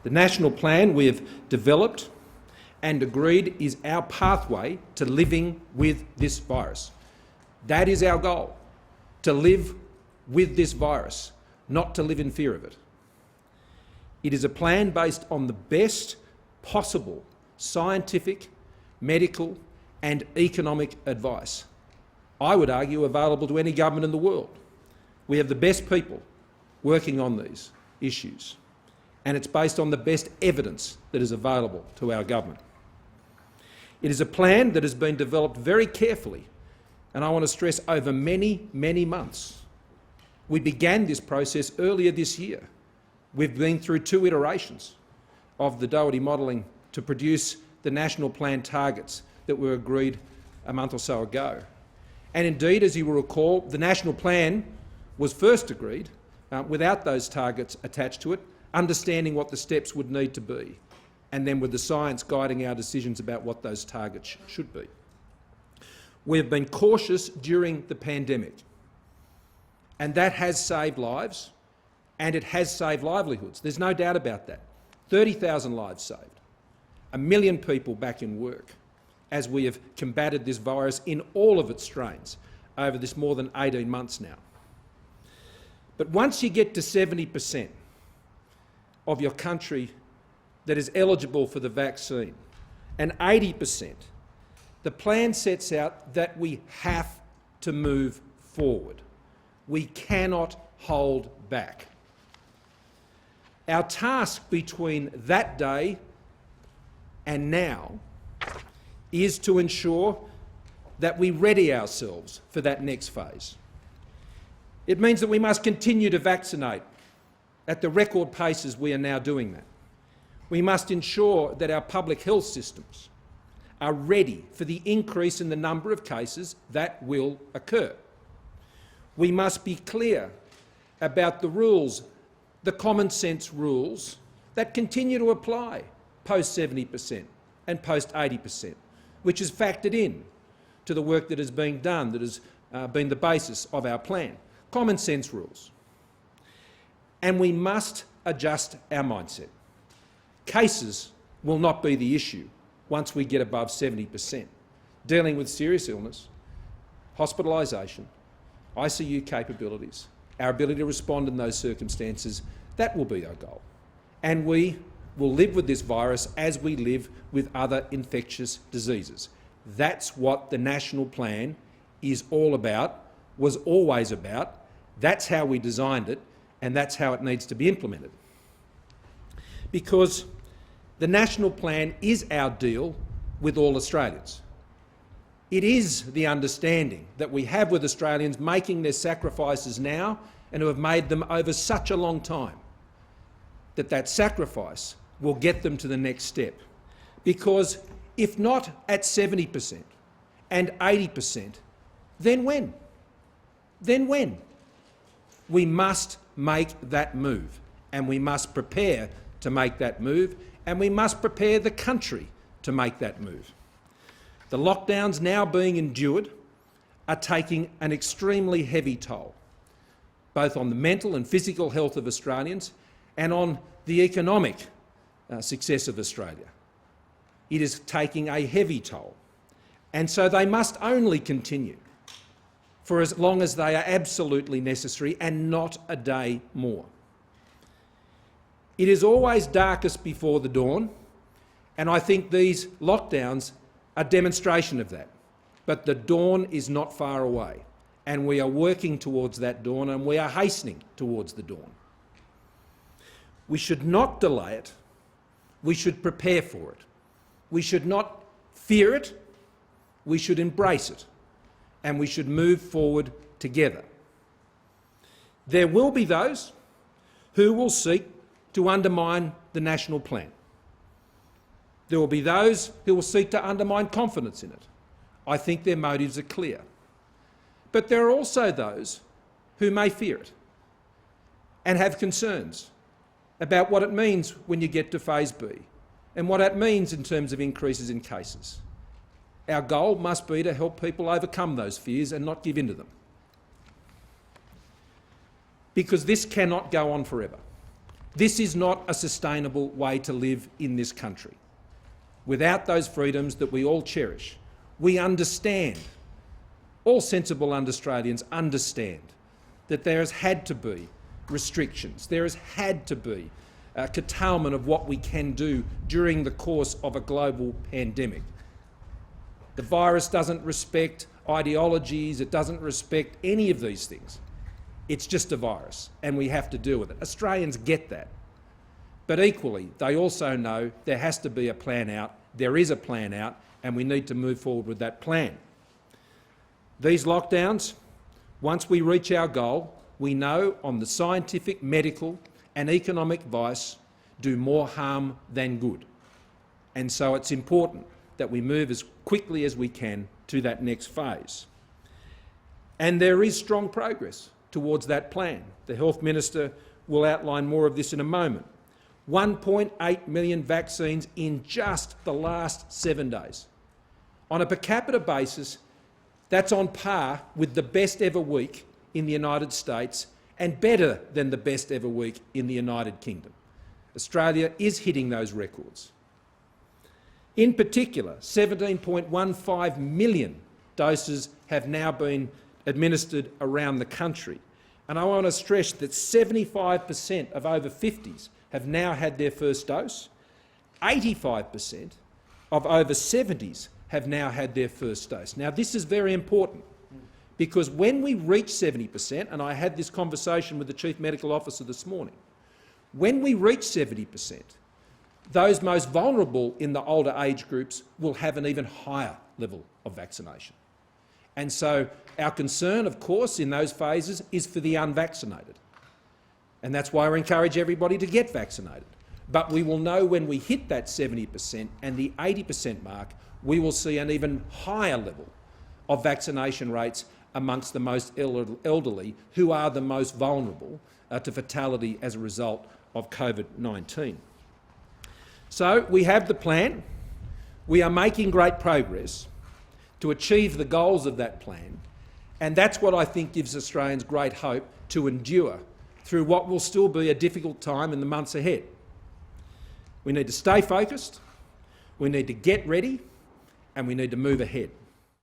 The national plan we have developed and agreed is our pathway to living with this virus. That is our goal, to live with this virus, not to live in fear of it. It is a plan based on the best possible scientific, medical and economic advice, I would argue available to any government in the world. We have the best people working on these issues, and it's based on the best evidence that is available to our government. It is a plan that has been developed very carefully, and I want to stress over many, many months. We began this process earlier this year. We've been through 2 iterations of the Doherty modelling to produce the national plan targets that were agreed a month or so ago. And indeed, as you will recall, the national plan was first agreed without those targets attached to it, understanding what the steps would need to be, and then with the science guiding our decisions about what those targets should be. We have been cautious during the pandemic, and that has saved lives, and it has saved livelihoods. There's no doubt about that. 30,000 lives saved, 1 million people back in work as we have combated this virus in all of its strains over this more than 18 months now. But once you get to 70% of your country that is eligible for the vaccine, and 80%, the plan sets out that we have to move forward. We cannot hold back. Our task between that day and now is to ensure that we ready ourselves for that next phase. It means that we must continue to vaccinate at the record paces we are now doing that. We must ensure that our public health systems are ready for the increase in the number of cases that will occur. We must be clear about the rules, the common sense rules that continue to apply post 70% and post 80%, which is factored in to the work that is being done, that has been the basis of our plan. Common sense rules. And we must adjust our mindset. Cases will not be the issue once we get above 70%. Dealing with serious illness, hospitalisation, ICU capabilities, our ability to respond in those circumstances, that will be our goal. And we will live with this virus as we live with other infectious diseases. That's what the national plan is all about, was always about. That's how we designed it, and that's how it needs to be implemented. Because the national plan is our deal with all Australians. It is the understanding that we have with Australians making their sacrifices now and who have made them over such a long time, that that sacrifice will get them to the next step. Because if not at 70% and 80%, then when? Then when? We must make that move, and we must prepare to make that move, and we must prepare the country to make that move. The lockdowns now being endured are taking an extremely heavy toll, both on the mental and physical health of Australians and on the economic success of Australia. It is taking a heavy toll, and so they must only continue for as long as they are absolutely necessary, and not a day more. It is always darkest before the dawn, and I think these lockdowns are a demonstration of that. But the dawn is not far away, and we are working towards that dawn, and we are hastening towards the dawn. We should not delay it. We should prepare for it. We should not fear it. We should embrace it, and we should move forward together. There will be those who will seek to undermine the national plan. There will be those who will seek to undermine confidence in it. I think their motives are clear. But there are also those who may fear it and have concerns about what it means when you get to phase B and what that means in terms of increases in cases. Our goal must be to help people overcome those fears and not give in to them. Because this cannot go on forever. This is not a sustainable way to live in this country. Without those freedoms that we all cherish, we understand, all sensible Australians understand, that there has had to be restrictions, there has had to be a curtailment of what we can do during the course of a global pandemic. The virus doesn't respect ideologies, it doesn't respect any of these things. It's just a virus and we have to deal with it. Australians get that. But equally, they also know there has to be a plan out, there is a plan out, and we need to move forward with that plan. These lockdowns, once we reach our goal, we know on the scientific, medical and economic advice do more harm than good. And so it's important that we move as quickly as we can to that next phase. And there is strong progress towards that plan. The Health Minister will outline more of this in a moment. 1.8 million vaccines in just the last 7 days. On a per capita basis, that's on par with the best ever week in the United States and better than the best ever week in the United Kingdom. Australia is hitting those records. In particular, 17.15 million doses have now been administered around the country. And I want to stress that 75% of over 50s have now had their first dose. 85% of over 70s have now had their first dose. Now, this is very important because when we reach 70%, and I had this conversation with the Chief Medical Officer this morning, when we reach 70%, those most vulnerable in the older age groups will have an even higher level of vaccination. And so our concern, of course, in those phases is for the unvaccinated. And that's why we encourage everybody to get vaccinated. But we will know when we hit that 70% and the 80% mark, we will see an even higher level of vaccination rates amongst the most elderly, who are the most vulnerable to fatality as a result of COVID-19. So we have the plan. We are making great progress to achieve the goals of that plan, and that's what I think gives Australians great hope to endure through what will still be a difficult time in the months ahead. We need to stay focused, we need to get ready, and we need to move ahead.